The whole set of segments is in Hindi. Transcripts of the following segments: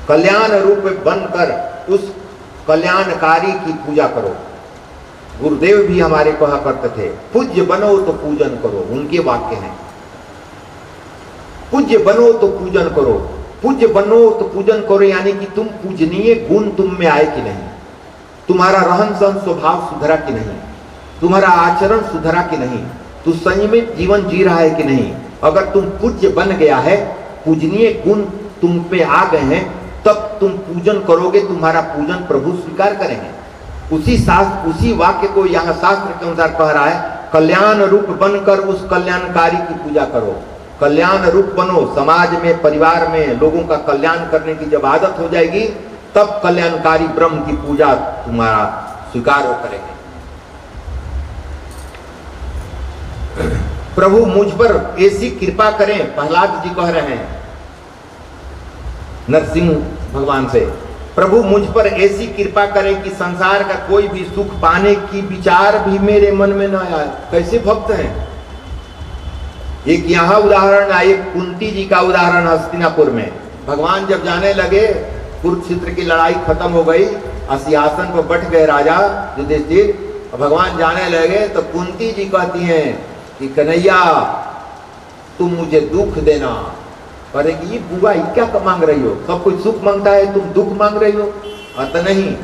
कल्याण रूप बनकर उस कल्याणकारी की पूजा करो। गुरुदेव भी हमारे कहा करते थे, पूज्य बनो तो पूजन करो, उनके वाक्य हैं। पूज्य बनो तो पूजन करो, पूज्य बनो तो पूजन करो, यानी कि तुम पूजनीय गुण तुम में आए कि नहीं, तुम्हारा रहन सहन स्वभाव सुधरा कि नहीं, तुम्हारा आचरण सुधरा कि नहीं, तू संयमित जीवन जी रहा है कि नहीं। अगर तुम पूज्य बन गया है, पूजनीय गुण तुम पे आ गए हैं, तब तुम पूजन करोगे, तुम्हारा पूजन प्रभु स्वीकार करेंगे। उसी शास्त्र, उसी वाक्य को यहाँ शास्त्र के अनुसार कह रहा है, कल्याण रूप बनकर उस कल्याणकारी की पूजा करो। कल्याण रूप बनो, समाज में, परिवार में लोगों का कल्याण करने की जब आदत हो जाएगी, तब कल्याणकारी ब्रह्म की पूजा तुम्हारा स्वीकार हो करेंगे। प्रभु मुझ पर ऐसी कृपा करें, प्रहलाद जी कह रहे हैं नरसिंह भगवान से, प्रभु मुझ पर ऐसी कृपा करें कि संसार का कोई भी सुख पाने की विचार भी मेरे मन में न आए। कैसे भक्त हैं। एक यहाँ उदाहरण, एक कुंती जी का उदाहरण हस्तिनापुर में। भगवान जब जाने लगे, कुरुक्षेत्र की लड़ाई खत्म हो गई, सिंहासन पर बैठ गए राजा युधिष्ठिर, भगवान जाने लगे तो कुंती जी कहती हैं कि कन्हैया तुम मुझे दुख देना। अरे ये बुआ ये क्या मांग रही हो, सब कुछ सुख मांगता है, तुम दुख मांग रही हो। अतः नहीं,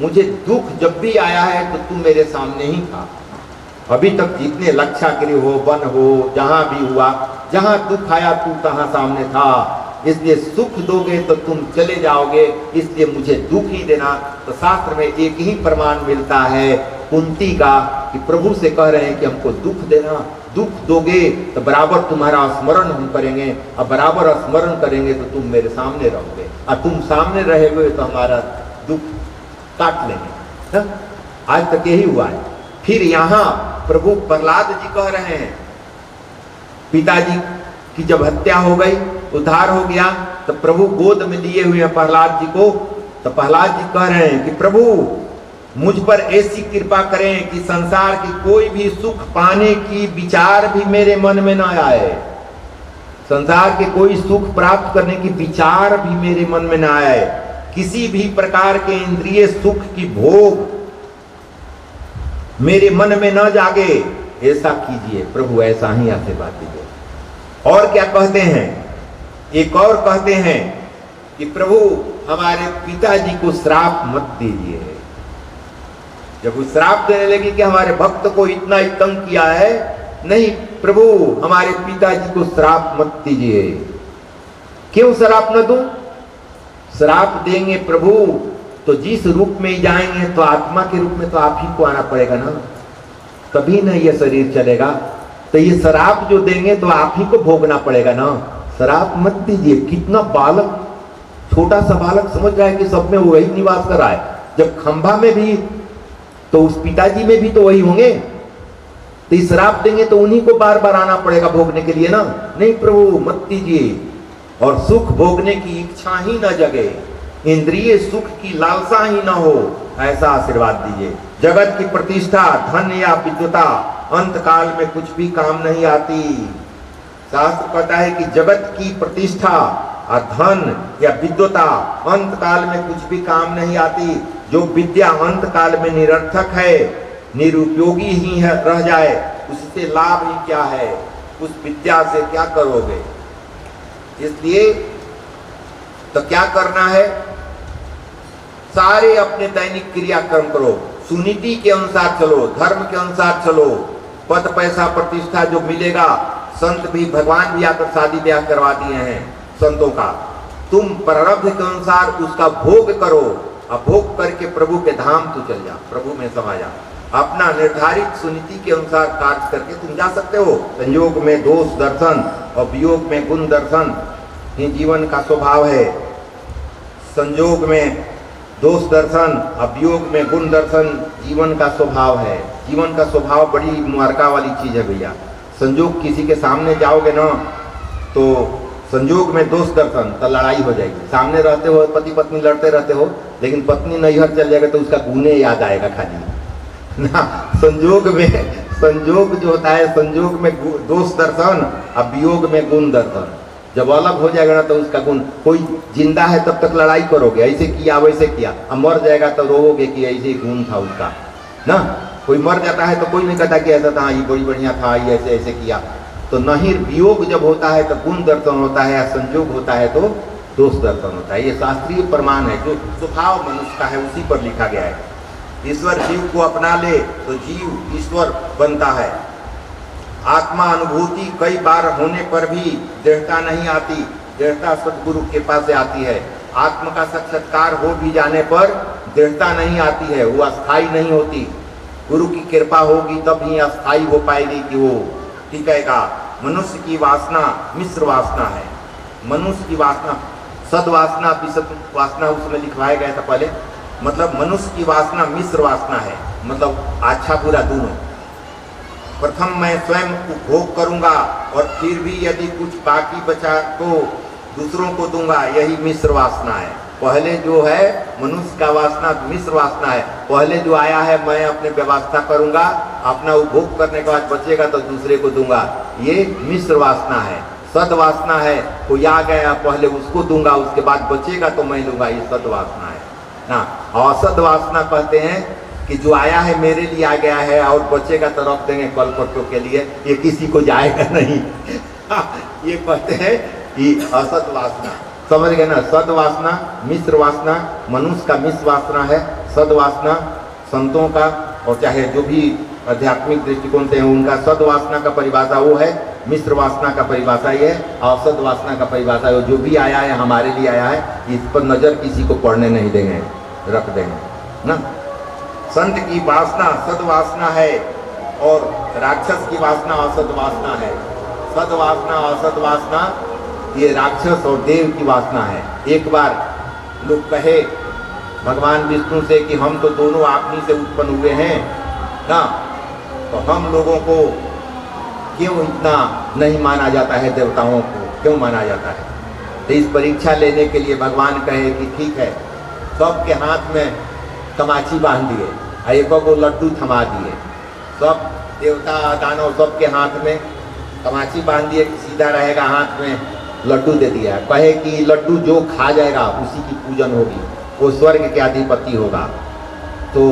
मुझे दुख जब भी आया है तो तुम मेरे सामने ही था। अभी तक जितने लक्षागृह हो, वन हो, जहां भी हुआ, जहां दुख आया तू तहां सामने था। इसलिए सुख दोगे तो तुम चले जाओगे, इसलिए मुझे दुख ही देना। तो शास्त्र में एक ही प्रमाण मिलता है कुंती का कि प्रभु से कह रहे हैं कि हमको दुख देना, दुख दोगे तो बराबर तुम्हारा स्मरण हम करेंगे, और बराबर स्मरण करेंगे तो तुम मेरे सामने रहोगे, और तुम सामने रहेगे तो हमारा दुख काट लेंगे। आज तक यही हुआ है। फिर यहाँ प्रभु प्रहलाद जी कह रहे हैं, पिताजी की जब हत्या हो गई, उद्धार हो गया, तो प्रभु गोद में लिए हुए हैं प्रहलाद जी को। तो प्रहलाद जी कह रहे हैं कि प्रभु मुझ पर ऐसी कृपा करें कि संसार की कोई भी सुख पाने की विचार भी मेरे मन में न आए, संसार के कोई सुख प्राप्त करने की विचार भी मेरे मन में न आए, किसी भी प्रकार के इंद्रिय सुख की भोग मेरे मन में न जागे, ऐसा कीजिए प्रभु, ऐसा ही आशीर्वाद दीजिए। और क्या कहते हैं, एक और कहते हैं कि प्रभु हमारे पिताजी को श्राप मत दीजिए। जब वो श्राप देने लगी कि हमारे भक्त को इतना ही तंग किया है, नहीं प्रभु हमारे पिताजी को श्राप मत दीजिए। क्यों श्राप न दूं? श्राप देंगे प्रभु तो जिस रूप में जाएंगे तो आत्मा के रूप में तो आप ही को आना पड़ेगा ना, तभी ना ये शरीर चलेगा। तो ये श्राप जो देंगे तो आप ही को भोगना पड़ेगा ना, श्राप मत दीजिए। कितना बालक, छोटा सा बालक समझ रहा है कि सब में वही निवास कर रहा है। जब खंभा में भी तो उस पिताजी में भी तो वही होंगे, तो इस श्राप देंगे तो उन्हीं को बार बार आना पड़ेगा भोगने के लिए ना। नहीं प्रभु मत दीजिए, और सुख भोगने की इच्छा ही न जगे, इंद्रिय सुख की लालसा ही न हो, ऐसा आशीर्वाद दीजिए। जगत की प्रतिष्ठा, धन या विद्वता अंत काल में कुछ भी काम नहीं आती। शास्त्र कहता है कि जगत की प्रतिष्ठा और धन या विद्वता अंत काल में कुछ भी काम नहीं आती। जो विद्या अंत काल में निरर्थक है, निरुपयोगी ही है, रह जाए, उससे लाभ ही क्या है, उस विद्या से क्या करोगे। इसलिए तो क्या करना है, सारे अपने दैनिक क्रियाक्रम करो, सुनीति के अनुसार चलो, धर्म के अनुसार चलो। पद पैसा प्रतिष्ठा जो मिलेगा, संत भी, भगवान भी आकर शादी ब्याह करवा दिए हैं संतों का, तुम प्रारब्ध के अनुसार उसका भोग करो, और भोग करके प्रभु के धाम तू चल जा, प्रभु में समा जा। अपना निर्धारित सुनीति के अनुसार कार्य करके तुम जा सकते हो। संयोग में दोष दर्शन और वियोग में गुण दर्शन ही जीवन का स्वभाव है। संयोग में दोष दर्शन और वियोग में गुण दर्शन जीवन का स्वभाव है। जीवन का स्वभाव बड़ी मुबारका वाली चीज है भैया। संयोग किसी के सामने जाओगे ना तो संयोग में दोष दर्शन तो लड़ाई हो जाएगी। सामने रहते हो, पति पत्नी लड़ते रहते हो, लेकिन पत्नी नैहर चल जाएगा तो उसका गुने याद आएगा खाली ना। संयोग में, संयोग जो होता है, संयोग में दोष दर्शन और वियोग में गुण दर्शन। जब अलग हो जाएगा ना तो उसका गुण, कोई जिंदा है तब तक लड़ाई करोगे, ऐसे किया वैसे किया, अब मर जाएगा तो रोओगे कि ऐसे गुण था उसका ना। कोई मर जाता है तो कोई नहीं कहता कि ऐसा था, ये बड़ी बढ़िया था, ये ऐसे ऐसे किया। तो नहीं, वियोग जब होता है तो गुण दर्शन होता है, या संयोग होता है तो दोष दर्शन होता है। ये शास्त्रीय प्रमाण है, जो स्वभाव मनुष्य का है उसी पर लिखा गया है। ईश्वर जीव को अपना ले तो जीव ईश्वर बनता है। आत्मा अनुभूति कई बार होने पर भी दृढ़ता नहीं आती, दृढ़ता सदगुरु के पास से आती है। आत्मा का साक्षात्कार हो भी जाने पर दृढ़ता नहीं आती है, वो अस्थाई नहीं होती। गुरु की कृपा होगी तब ही अस्थाई हो पाएगी कि वो टिकेगा। मनुष्य की वासना मिश्र वासना है। मनुष्य की वासना, सद्वासना विसद वासना उसमें लिखवाया गया था पहले। मतलब मनुष्य की वासना मिश्र वासना है, मतलब अच्छा बुरा दोनों। प्रथम मैं स्वयं उपभोग करूंगा और फिर भी यदि कुछ बाकी बचा तो दूसरों को दूंगा, यही मिश्र वासना है। पहले जो है मनुष्य का वासना मिश्र वासना है। पहले जो आया है मैं अपने व्यवस्था करूंगा, अपना उपभोग करने के बाद बचेगा तो दूसरे को दूंगा, ये मिश्र वासना है। सद्वासना है, कोई आ गया पहले उसको दूंगा, उसके बाद बचेगा तो मैं लूंगा, ये सद्वासना है ना। और असद्वासना कहते हैं कि जो आया है मेरे लिए आ गया है और बचेगा तो रख देंगे कल परसों के लिए, ये किसी को जाएगा नहीं। ये कहते हैं कि असत वासना, समझ गए ना। सद्वासना मिश्र वासना, मनुष्य का मिश्र वासना है। सद्वासना संतों का और चाहे जो भी आध्यात्मिक दृष्टिकोण से उनका सद्वासना का परिभाषा वो है, मिश्र वासना का परिभाषा ये है, और सद्वासना का परिभाषा जो भी आया है हमारे लिए आया है, इस पर नजर किसी को पढ़ने नहीं देंगे, रख देंगे ना। संत की वासना सद्वासना है और राक्षस की वासना असद्वासना है। सद्वासना असद्वासना ये राक्षस और देव की वासना है। एक बार लोग कहे भगवान विष्णु से कि हम तो दोनों आप ही से उत्पन्न हुए हैं ना, तो हम लोगों को क्यों इतना नहीं माना जाता है, देवताओं को क्यों माना जाता है। तो इस परीक्षा लेने के लिए भगवान कहे कि ठीक है, सबके हाथ में तमाची बांध दिए, एक को लड्डू थमा दिए, सब देवता दानव सबके हाथ में तमाची बांध दिए, सीधा रहेगा हाथ में लड्डू दे दिया। कहे कि लड्डू जो खा जाएगा उसी की पूजन होगी, वो स्वर्ग के अधिपति होगा। तो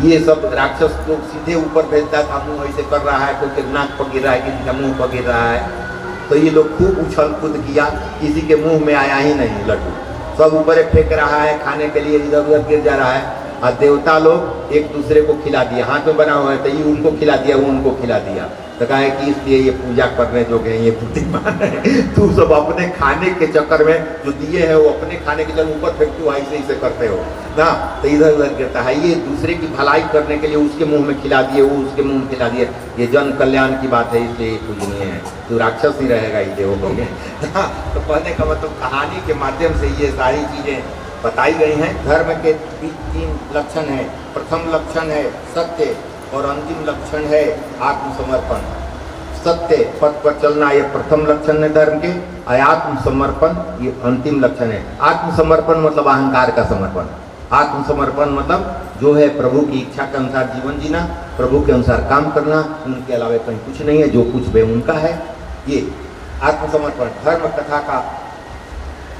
ये सब राक्षस लोग सीधे ऊपर भेजता था, मुँह ऐसे कर रहा है, कोई के नाक पर गिर रहा है, किसी का मुँह पर गिर रहा है। तो ये लोग खूब उछल कूद किया, किसी के मुँह में आया ही नहीं लड्डू, सब ऊपर फेंक रहा है, खाने के लिए इधर उधर गिर जा रहा है। और देवता लोग एक दूसरे को खिला दिया, हाथ में बना हुआ है तो ये उनको खिला दिया, वो उनको खिला दिया। तो कहा है कि इसलिए ये पूजा करने जो गए ये बुद्धिमान है, तू सब अपने खाने के चक्कर में जो दिए है वो अपने खाने के चक्कर ऊपर फेंक तू ऐसे ऐसे करते हो ना, तो इधर उधर गिरता है। ये दूसरे की भलाई करने के लिए उसके मुंह में खिला दिए, वो उसके मुंह में खिला दिए, ये जन कल्याण की बात है, इसलिए ये पूजनीय है। तो राक्षस ही रहेगा ये देवों में। तो कहने का मतलब कहानी के माध्यम से ये सारी चीजें बताई गई हैं। धर्म के 3 लक्षण हैं। प्रथम लक्षण है सत्य और अंतिम लक्षण है आत्मसमर्पण। सत्य पथ पर चलना ये प्रथम लक्षण है धर्म के, आत्मसमर्पण ये अंतिम लक्षण है। आत्मसमर्पण मतलब अहंकार का समर्पण। आत्मसमर्पण मतलब जो है प्रभु की इच्छा के अनुसार जीवन जीना, प्रभु के अनुसार काम करना, उनके अलावा कहीं कुछ नहीं है, जो कुछ भी उनका है, ये आत्मसमर्पण। धर्म कथा का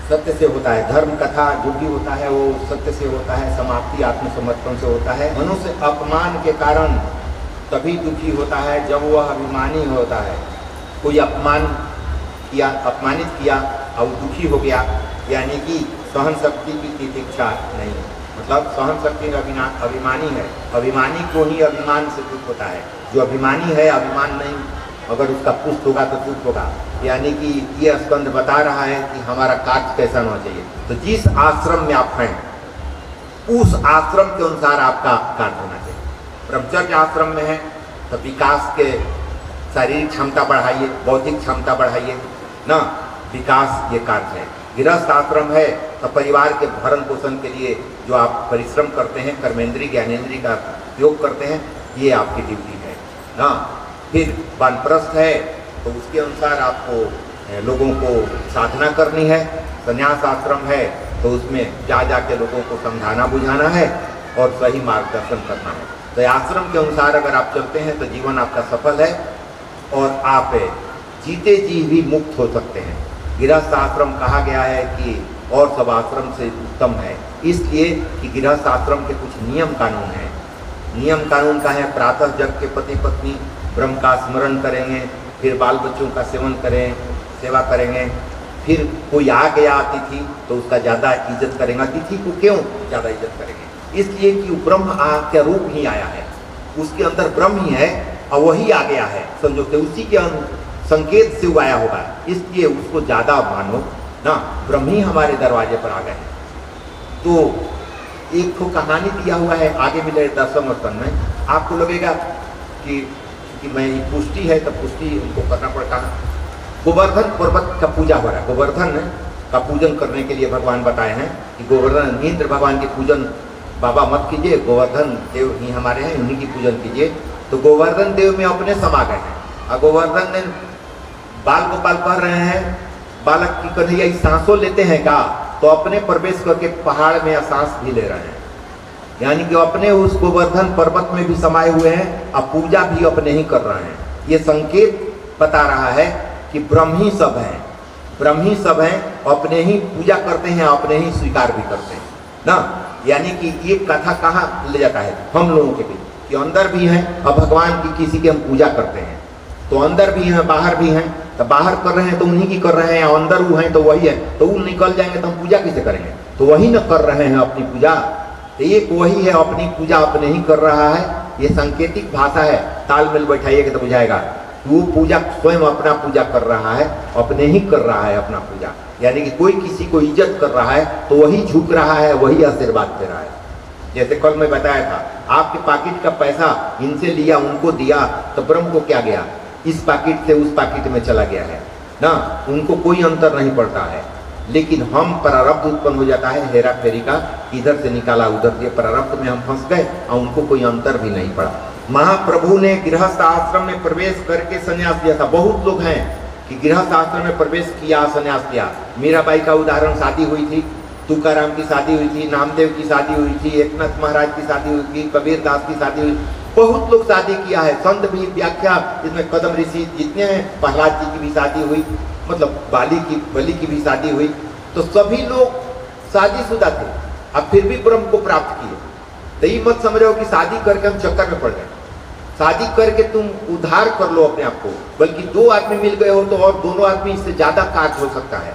सत्य से होता है, धर्म कथा जो भी होता है वो सत्य से होता है, समाप्ति आत्मसमर्पण से होता है। मनुष्य अपमान के कारण तभी दुखी होता है जब वह अभिमानी होता है। कोई अपमान किया, अपमानित किया और दुखी हो गया, यानी कि सहन शक्ति की तितिक्षा नहीं, मतलब सहन शक्ति अभिमानी है। अभिमानी को ही अभिमान से दुख होता है। जो अभिमानी है, अभिमान नहीं, अगर उसका पुष्ट होगा तो दुख होगा। यानी कि ये स्कंद बता रहा है कि हमारा कार्य कैसा होना चाहिए। तो जिस आश्रम में आप हैं उस आश्रम के अनुसार आपका कार्य होना चाहिए। ब्रह्मचर्य आश्रम में है तो विकास के शारीरिक क्षमता बढ़ाइए, बौद्धिक क्षमता बढ़ाइए ना, विकास ये कार्य है। गृहस्थ आश्रम है तो परिवार के भरण पोषण के लिए जो आप परिश्रम करते हैं, कर्मेंद्रीय ज्ञानेंद्रीय का उपयोग करते हैं, ये आपकी ड्यूटी है ना। फिर वानप्रस्थ है तो उसके अनुसार आपको लोगों को साधना करनी है। संन्यास आश्रम है तो उसमें जा के लोगों को समझाना बुझाना है और सही मार्गदर्शन करना है। तो आश्रम के अनुसार अगर आप चलते हैं तो जीवन आपका सफल है और आप जीते जी भी मुक्त हो सकते हैं। गृहस्थ आश्रम कहा गया है कि और सब आश्रम से उत्तम है, इसलिए कि गृहस्थ आश्रम के कुछ नियम कानून हैं। नियम कानून का है, प्रातः जग के पति पत्नी ब्रह्म का स्मरण करेंगे, फिर बाल बच्चों का सेवन करें, सेवा करेंगे, फिर कोई आ गया अतिथि तो उसका ज़्यादा इज्जत करेंगे। अतिथि को क्यों ज़्यादा इज्जत करेंगे? इसलिए कि ब्रह्म का रूप ही आया है, उसके अंदर ब्रह्म ही है और वही आ गया है, समझो कि उसी के संकेत से वो आया होगा, इसलिए उसको ज़्यादा मानो ना। ब्रह्म ही हमारे दरवाजे पर आ गए हैं। तो एक तो कहानी दिया हुआ है, आगे मिले 10वें स्तन में। आपको लगेगा कि मैं ये पुष्टि है तो पुष्टि उनको करना पड़ता है। गोवर्धन पर्वत का पूजा हो रहा है, गोवर्धन का पूजन करने के लिए भगवान बताए हैं कि गोवर्धन इंद्र भगवान के पूजन बाबा मत कीजिए, गोवर्धन देव ही हमारे हैं, उन्हीं की पूजन कीजिए। तो गोवर्धन देव में अपने समा गए हैं और गोवर्धन ने बाल गोपाल कह रहे हैं, बालक की कन्हैया सांसों लेते हैं का, तो अपने प्रवेश करके पहाड़ में सांस भी ले रहे हैं, यानी कि अपने उस गोवर्धन पर्वत में भी समाये हुए हैं और पूजा भी अपने ही कर रहे हैं। ये संकेत बता रहा है कि ब्रह्म ही सब हैं, ब्रह्म ही सब हैं, अपने ही पूजा करते हैं, अपने ही स्वीकार भी करते हैं ना। यानी कि ये कथा कहाँ ले जाता है हम लोगों के बीच, कि अंदर भी हैं और भगवान की किसी की हम पूजा करते हैं, तो अंदर भी हैं बाहर भी हैं। तो बाहर कर रहे हैं तो उन्हीं की कर रहे हैं, अंदर वो हैं तो वही है, तो वो निकल जाएंगे तो हम पूजा कैसे करेंगे? तो वही न कर रहे हैं अपनी पूजा, तो एक वही है अपनी पूजा अपने ही कर रहा है। ये सांकेतिक भाषा है, तालमेल बैठाइएगा तो बुझाएगा। वो पूजा स्वयं अपना पूजा कर रहा है, अपने ही कर रहा है अपना पूजा, यानी कि कोई किसी को इज्जत कर रहा है तो वही झुक रहा है, वही आशीर्वाद दे रहा है। जैसे कल मैं बताया था, आपके पॉकेट का पैसा इनसे लिया, उनको दिया, तो ब्रह्म को क्या गया? इस पॉकेट से उस पॉकेट में चला गया है ना, उनको कोई अंतर नहीं पड़ता है। लेकिन हम प्रारब्ध उत्पन्न हो जाता है हेरा फेरी का, इधर से निकाला उधर से, प्रारब्ध में हम फंस गए और उनको कोई अंतर भी नहीं पड़ा। महाप्रभु ने गृहस्थ आश्रम में प्रवेश करके संन्यास लिया था। बहुत लोग हैं कि गृहस्थ आश्रम में प्रवेश किया, संन्यास लिया। मीराबाई का उदाहरण, शादी हुई थी, तुकाराम की शादी हुई थी, नामदेव की शादी हुई थी, एकनाथ महाराज की शादी हुई थी, कबीर दास की शादी हुई, बहुत लोग शादी किया है। संत भी व्याख्या जिसमें कदम ऋषि जितने हैं, प्रहलाद जी की भी शादी हुई, मतलब बलि की भी शादी हुई। तो सभी लोग शादीशुदा थे, अब फिर भी ब्रह्म को प्राप्त किए। तो ये मत समझ रहे हो कि शादी करके हम चक्कर में पड़ गए। शादी करके तुम उद्धार कर लो अपने आप को, बल्कि 2 आदमी मिल गए हो तो और दोनों आदमी इससे ज्यादा कार्य हो सकता है।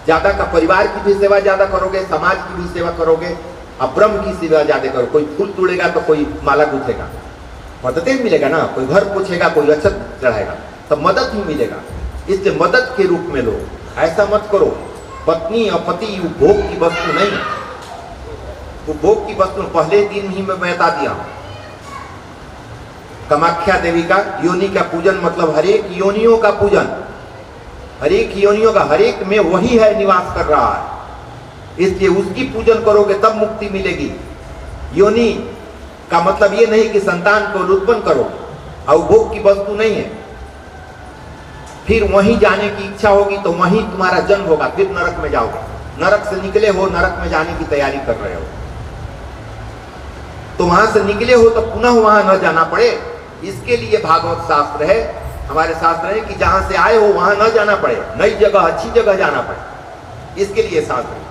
ज्यादा का परिवार की भी सेवा ज्यादा करोगे, समाज की भी सेवा करोगे, अब ब्रह्म की सेवा ज्यादा करो। कोई फूल तोड़ेगा तो कोई माला गूंथेगा, मदद ही मिलेगा ना, कोई घर पोछेगा, कोई अक्षत चढ़ाएगा, तो मदद ही मिलेगा। इससे मदद के रूप में लो, ऐसा मत करो। पत्नी और पति भोग की वस्तु नहीं, वो भोग की वस्तु पहले दिन ही मैं बता दिया हूं। कामाख्या देवी का योनि का पूजन मतलब हरेक योनियों का पूजन, हरेक योनियों का, हरेक में वही है निवास कर रहा है, इसलिए उसकी पूजन करोगे तब मुक्ति मिलेगी। योनि का मतलब ये नहीं कि संतान को उत्पन्न करो, और भोग की वस्तु नहीं है। फिर वहीं जाने की इच्छा होगी तो वहीं तुम्हारा जन्म होगा, फिर नरक में जाओगे। नरक से निकले हो, नरक में जाने की तैयारी कर रहे हो, तो वहां से निकले हो तो पुनः वहां न जाना पड़े, इसके लिए भागवत शास्त्र है, हमारे शास्त्र है कि जहां से आए हो वहां न जाना पड़े, नई जगह अच्छी जगह जाना पड़े, इसके लिए शास्त्र है।